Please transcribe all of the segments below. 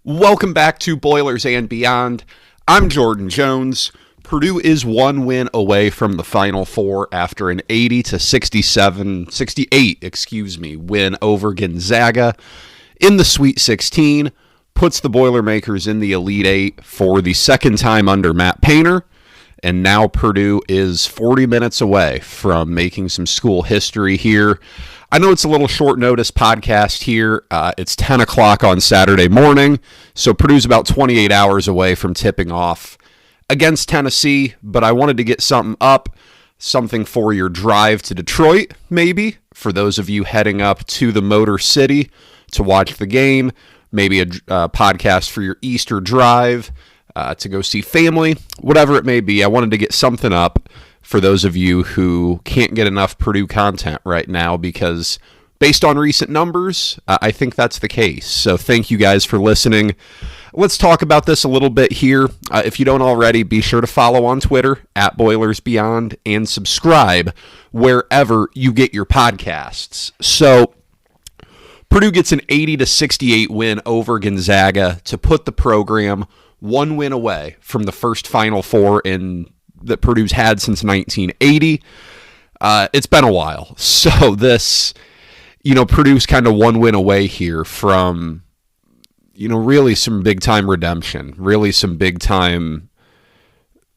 Welcome back to Boilers and Beyond. I'm Jordan Jones. Purdue is one win away from the Final Four after an 68 win over Gonzaga in the Sweet 16. Puts the Boilermakers in the Elite Eight for the second time under Matt Painter. And now Purdue is 40 minutes away from making some school history here. I know it's a little short notice podcast here. It's 10 o'clock on Saturday morning, so Purdue's about 28 hours away from tipping off against Tennessee, but I wanted to get something up, something for your drive to Detroit, maybe, for those of you heading up to the Motor City to watch the game, maybe a podcast for your Easter drive, to go see family, whatever it may be. I wanted to get something up for those of you who can't get enough Purdue content right now because based on recent numbers, I think that's the case. So thank you guys for listening. Let's talk about this a little bit here. If you don't already, be sure to follow on Twitter at BoilersBeyond and subscribe wherever you get your podcasts. So Purdue gets an 80-68 win over Gonzaga to put the program one win away from the first Final Four that Purdue's had since 1980. It's been a while. So this, Purdue's kind of one win away here from, really some big-time redemption, really some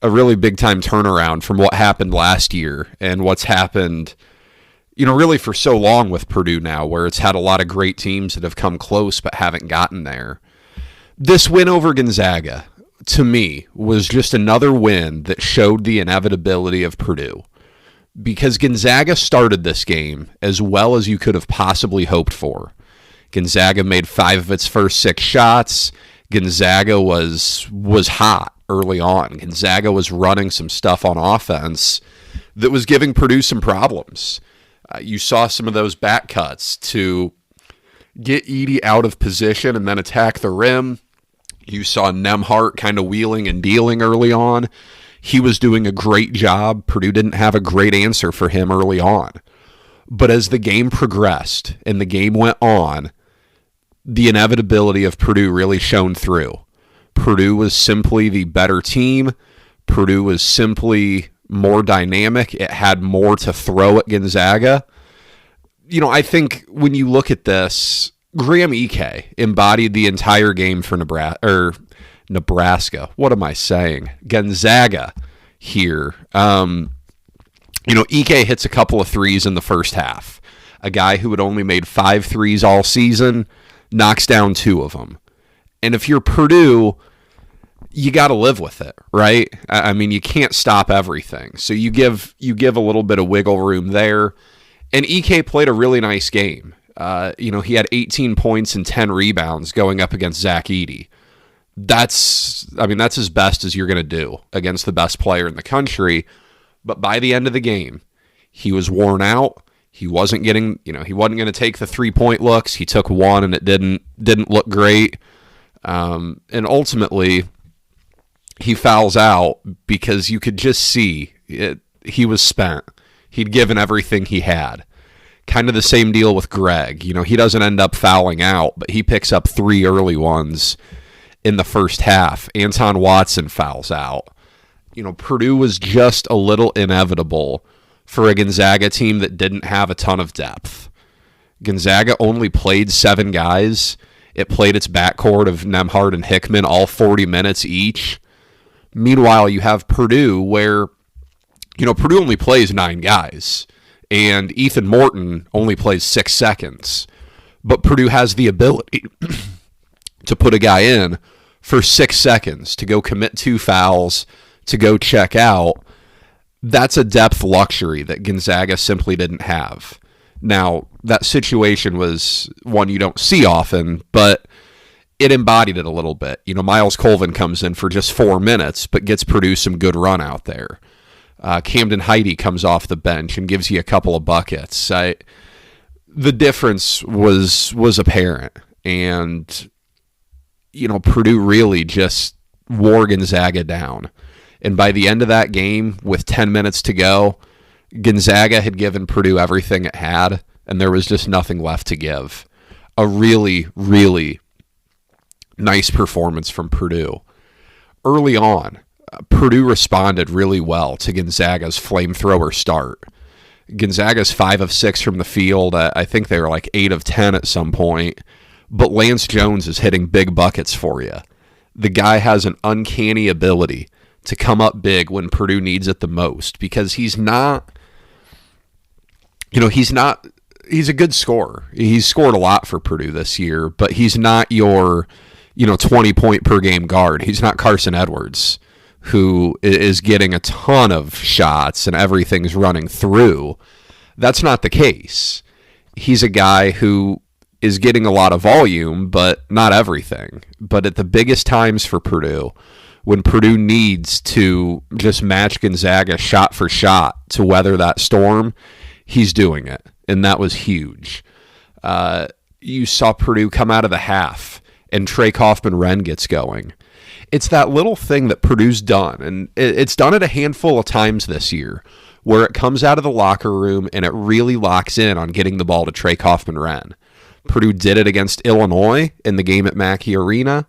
a really big-time turnaround from what happened last year and what's happened, really for so long with Purdue now, where it's had a lot of great teams that have come close but haven't gotten there. This win over Gonzaga, to me, was just another win that showed the inevitability of Purdue. Because Gonzaga started this game as well as you could have possibly hoped for. Gonzaga made 5 of its first 6 shots. Gonzaga was hot early on. Gonzaga was running some stuff on offense that was giving Purdue some problems. You saw some of those back cuts to get Edey out of position and then attack the rim. You saw Nembhard kind of wheeling and dealing early on. He was doing a great job. Purdue didn't have a great answer for him early on. But as the game progressed and the game went on, the inevitability of Purdue really shone through. Purdue was simply the better team. Purdue was simply more dynamic. It had more to throw at Gonzaga. I think when you look at this, Graham Ike embodied the entire game for Nebraska. What am I saying? Gonzaga here. Ike hits a couple of threes in the first half. A guy who had only made 5 threes all season knocks down 2 of them. And if you're Purdue, you got to live with it, right? I mean, you can't stop everything. So you give a little bit of wiggle room there. And Ike played a really nice game. He had 18 points and 10 rebounds going up against Zach Edey. That's as best as you're going to do against the best player in the country. But by the end of the game, he was worn out. He wasn't going to take the 3-point looks. He took one and it didn't look great. And ultimately, he fouls out because you could just see it. He was spent. He'd given everything he had. Kind of the same deal with Greg. He doesn't end up fouling out, but he picks up 3 early ones in the first half. Anton Watson fouls out. Purdue was just a little inevitable for a Gonzaga team that didn't have a ton of depth. Gonzaga only played 7 guys. It played its backcourt of Nembhard and Hickman all 40 minutes each. Meanwhile, you have Purdue where, Purdue only plays 9 guys. And Ethan Morton only plays 6 seconds. But Purdue has the ability to put a guy in for 6 seconds, to go commit 2 fouls, to go check out. That's a depth luxury that Gonzaga simply didn't have. Now, that situation was one you don't see often, but it embodied it a little bit. Miles Colvin comes in for just 4 minutes, but gets Purdue some good run out there. Camden Heide comes off the bench and gives you a couple of buckets. The difference was apparent, and Purdue really just wore Gonzaga down. And by the end of that game, with 10 minutes to go, Gonzaga had given Purdue everything it had, and there was just nothing left to give. A really, really nice performance from Purdue. Early on, Purdue responded really well to Gonzaga's flamethrower start. Gonzaga's 5 of 6 from the field. I think they were like 8 of 10 at some point. But Lance Jones is hitting big buckets for you. The guy has an uncanny ability to come up big when Purdue needs it the most, because he's a good scorer. He's scored a lot for Purdue this year, but he's not your, 20-point per game guard. He's not Carson Edwards, who is getting a ton of shots and everything's running through. That's not the case. He's a guy who is getting a lot of volume, but not everything. But at the biggest times for Purdue, when Purdue needs to just match Gonzaga shot for shot to weather that storm, he's doing it. And that was huge. You saw Purdue come out of the half, and Trey Kaufman-Renn gets going. It's that little thing that Purdue's done, and it's done it a handful of times this year, where it comes out of the locker room and it really locks in on getting the ball to Trey Kaufman-Renn. Purdue did it against Illinois in the game at Mackey Arena.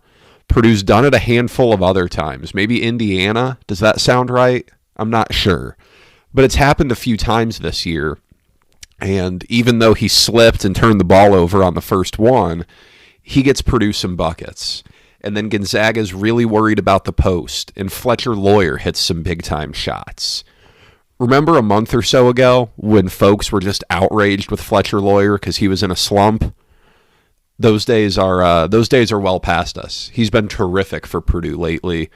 Purdue's done it a handful of other times. Maybe Indiana. Does that sound right? I'm not sure. But it's happened a few times this year. And even though he slipped and turned the ball over on the first one, he gets Purdue some buckets. And then Gonzaga's really worried about the post, and Fletcher Lawyer hits some big-time shots. Remember a month or so ago when folks were just outraged with Fletcher Lawyer because he was in a slump? Those days are well past us. He's been terrific for Purdue lately.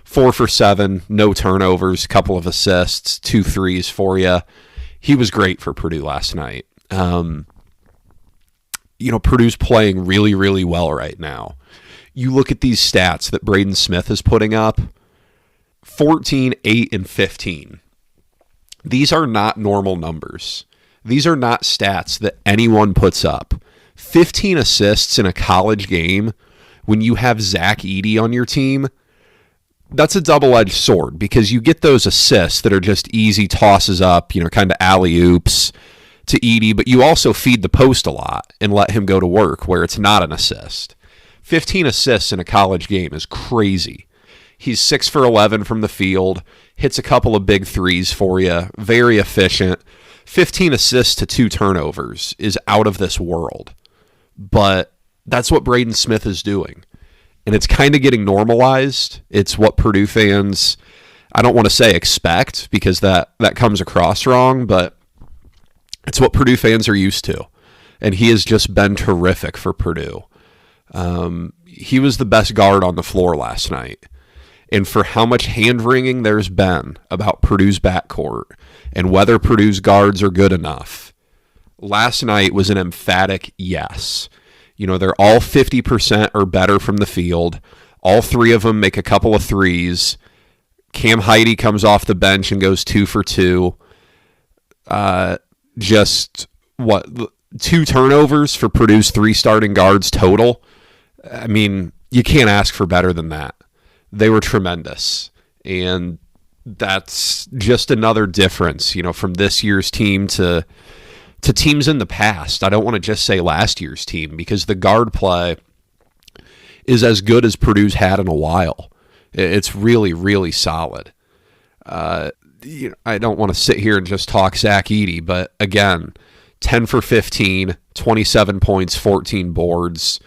4 for 7, no turnovers, couple of assists, 2 threes for you. He was great for Purdue last night. Purdue's playing really, really well right now. You look at these stats that Braden Smith is putting up: 14, 8, and 15. These are not normal numbers. These are not stats that anyone puts up. 15 assists in a college game when you have Zach Edey on your team, that's a double-edged sword, because you get those assists that are just easy tosses up, kind of alley-oops to Edey, but you also feed the post a lot and let him go to work where it's not an assist. 15 assists in a college game is crazy. He's 6 for 11 from the field, hits a couple of big threes for you, very efficient. 15 assists to 2 turnovers is out of this world. But that's what Braden Smith is doing. And it's kind of getting normalized. It's what Purdue fans, I don't want to say expect, because that comes across wrong, but it's what Purdue fans are used to. And he has just been terrific for Purdue. He was the best guard on the floor last night. And for how much hand-wringing there's been about Purdue's backcourt and whether Purdue's guards are good enough, last night was an emphatic yes. They're all 50% or better from the field. All 3 of them make a couple of threes. Cam Heide comes off the bench and goes 2 for 2. 2 turnovers for Purdue's 3 starting guards total. I mean, you can't ask for better than that. They were tremendous. And that's just another difference, from this year's team to teams in the past. I don't want to just say last year's team, because the guard play is as good as Purdue's had in a while. It's really, really solid. I don't want to sit here and just talk Zach Edey, but again, 10 for 15, 27 points, 14 boards.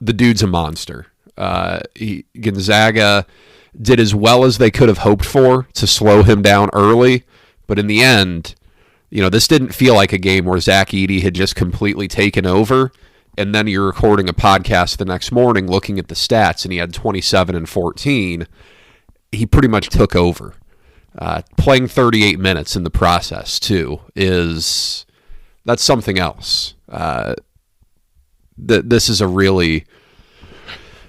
The dude's a monster. Gonzaga did as well as they could have hoped for to slow him down early, but in the end, this didn't feel like a game where Zach Edey had just completely taken over, and then you're recording a podcast the next morning looking at the stats, and he had 27 and 14. He pretty much took over. Playing 38 minutes in the process, too, that's something else. This is a really,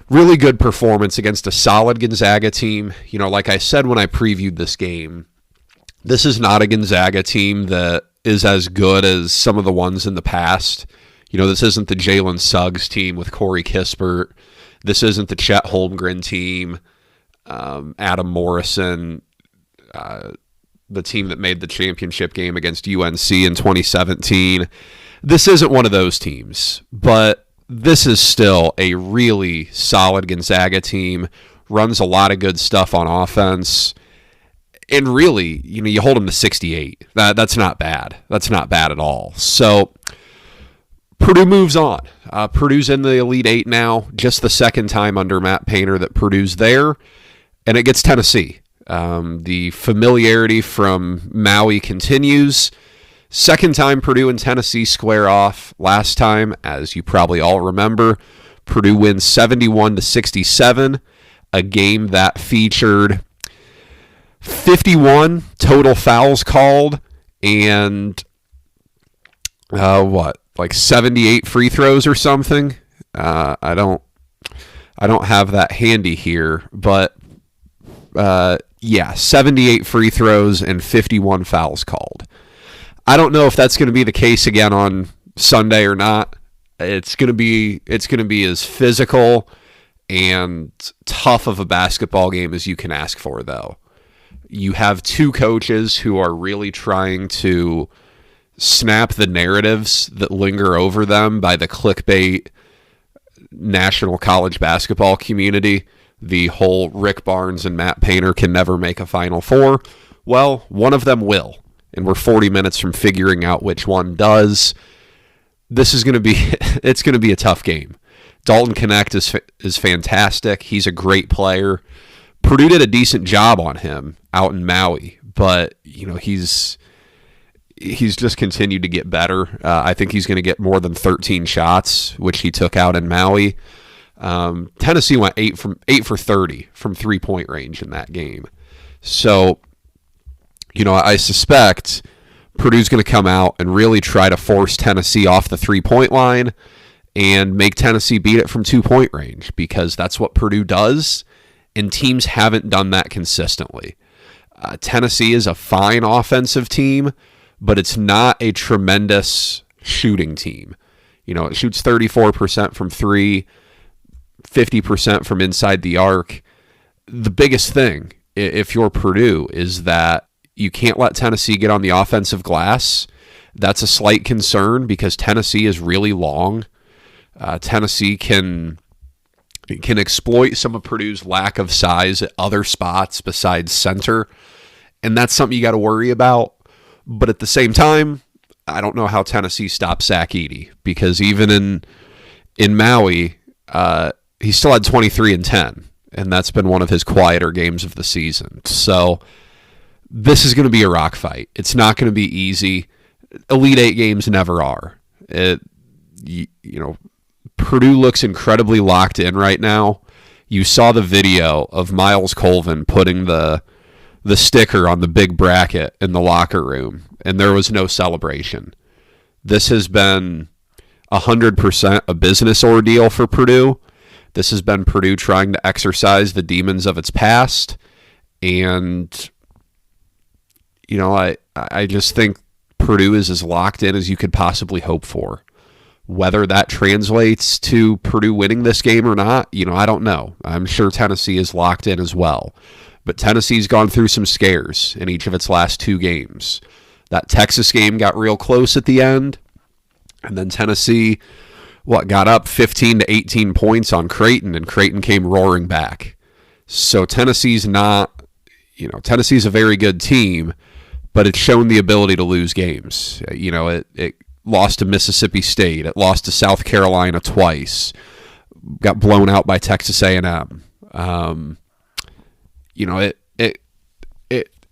really good performance against a solid Gonzaga team. Like I said when I previewed this game, this is not a Gonzaga team that is as good as some of the ones in the past. This isn't the Jalen Suggs team with Corey Kispert. This isn't the Chet Holmgren team, Adam Morrison, the team that made the championship game against UNC in 2017. This isn't one of those teams, but this is still a really solid Gonzaga team, runs a lot of good stuff on offense. And really, you hold them to 68. That's not bad. That's not bad at all. So Purdue moves on. Purdue's in the Elite Eight now, just the second time under Matt Painter that Purdue's there, and it gets Tennessee. The familiarity from Maui continues. Second time Purdue and Tennessee square off. Last time, as you probably all remember, Purdue wins 71-67, a game that featured 51 total fouls called and 78 free throws or something. I don't have that handy here, but 78 free throws and 51 fouls called. I don't know if that's going to be the case again on Sunday or not. It's going to be as physical and tough of a basketball game as you can ask for, though. You have two coaches who are really trying to snap the narratives that linger over them by the clickbait national college basketball community. The whole Rick Barnes and Matt Painter can never make a Final Four. Well, one of them will, and we're 40 minutes from figuring out which one does. This is going to be it's going to be a tough game. Dalton Knecht is fantastic. He's a great player. Purdue did a decent job on him out in Maui, but he's just continued to get better. I think he's going to get more than 13 shots, which he took out in Maui. Tennessee went 8 for 30 from 3-point range in that game. So, I suspect Purdue's going to come out and really try to force Tennessee off the 3-point line and make Tennessee beat it from 2-point range, because that's what Purdue does, and teams haven't done that consistently. Tennessee is a fine offensive team, but it's not a tremendous shooting team. It shoots 34% from 3, 50% from inside the arc. The biggest thing, if you're Purdue, is that you can't let Tennessee get on the offensive glass. That's a slight concern because Tennessee is really long. Tennessee can exploit some of Purdue's lack of size at other spots besides center, and that's something you got to worry about. But at the same time, I don't know how Tennessee stops Zach Edey, because even in Maui, he still had 23 and 10, and that's been one of his quieter games of the season. So this is going to be a rock fight. It's not going to be easy. Elite Eight games never are. Purdue looks incredibly locked in right now. You saw the video of Miles Colvin putting the sticker on the big bracket in the locker room, and there was no celebration. This has been 100% a business ordeal for Purdue. This has been Purdue trying to exorcise the demons of its past, and I just think Purdue is as locked in as you could possibly hope for. Whether that translates to Purdue winning this game or not, I don't know. I'm sure Tennessee is locked in as well. But Tennessee's gone through some scares in each of its last 2 games. That Texas game got real close at the end, and then Tennessee, got up 15 to 18 points on Creighton, and Creighton came roaring back. So Tennessee's Tennessee's a very good team, but it's shown the ability to lose games. It lost to Mississippi State. It lost to South Carolina twice. Got blown out by Texas A&M.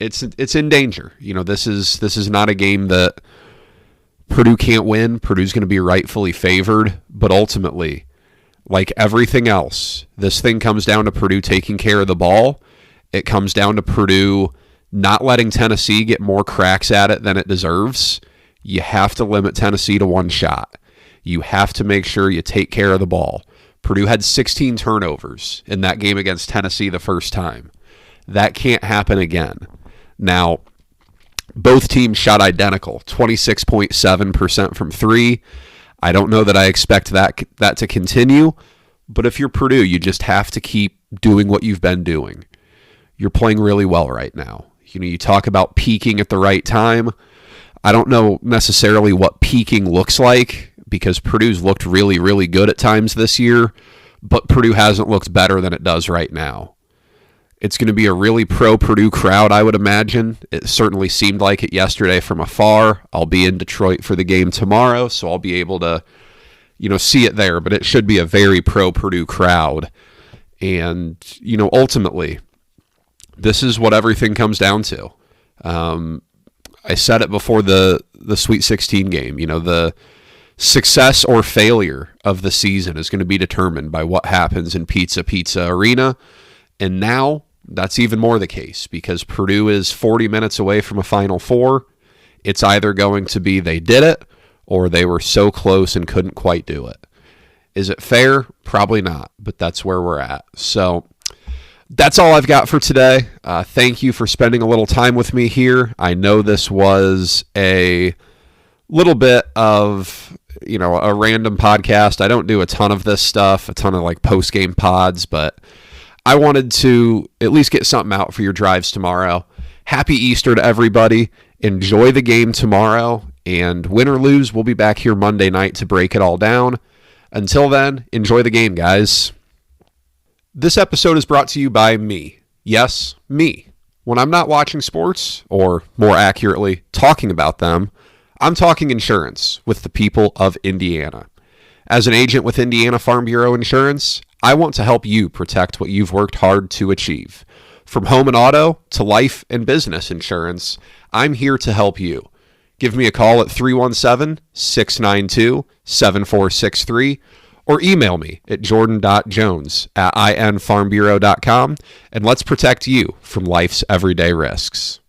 It's in danger. This is not a game that Purdue can't win. Purdue's going to be rightfully favored, but ultimately, like everything else, this thing comes down to Purdue taking care of the ball. It comes down to Purdue not letting Tennessee get more cracks at it than it deserves. You have to limit Tennessee to 1 shot. You have to make sure you take care of the ball. Purdue had 16 turnovers in that game against Tennessee the first time. That can't happen again. Now, both teams shot identical, 26.7% from 3. I don't know that I expect that to continue, but if you're Purdue, you just have to keep doing what you've been doing. You're playing really well right now. You talk about peaking at the right time. I don't know necessarily what peaking looks like, because Purdue's looked really, really good at times this year, but Purdue hasn't looked better than it does right now. It's going to be a really pro-Purdue crowd, I would imagine. It certainly seemed like it yesterday from afar. I'll be in Detroit for the game tomorrow, so I'll be able to, see it there. But it should be a very pro-Purdue crowd. And, ultimately, this is what everything comes down to. I said it before the Sweet 16 game. The success or failure of the season is going to be determined by what happens in Pizza Arena. And now that's even more the case because Purdue is 40 minutes away from a Final Four. It's either going to be they did it or they were so close and couldn't quite do it. Is it fair? Probably not, but that's where we're at. So that's all I've got for today. Thank you for spending a little time with me here. I know this was a little bit of, a random podcast. I don't do a ton of this stuff, a ton of like post-game pods, but I wanted to at least get something out for your drives tomorrow. Happy Easter to everybody. Enjoy the game tomorrow, and win or lose, we'll be back here Monday night to break it all down. Until then, enjoy the game, guys. This episode is brought to you by me. Yes, me. When I'm not watching sports, or more accurately, talking about them, I'm talking insurance with the people of Indiana. As an agent with Indiana Farm Bureau Insurance, I want to help you protect what you've worked hard to achieve. From home and auto to life and business insurance, I'm here to help you. Give me a call at 317-692-7463 or email me at jordan.jones@infarmbureau.com, and let's protect you from life's everyday risks.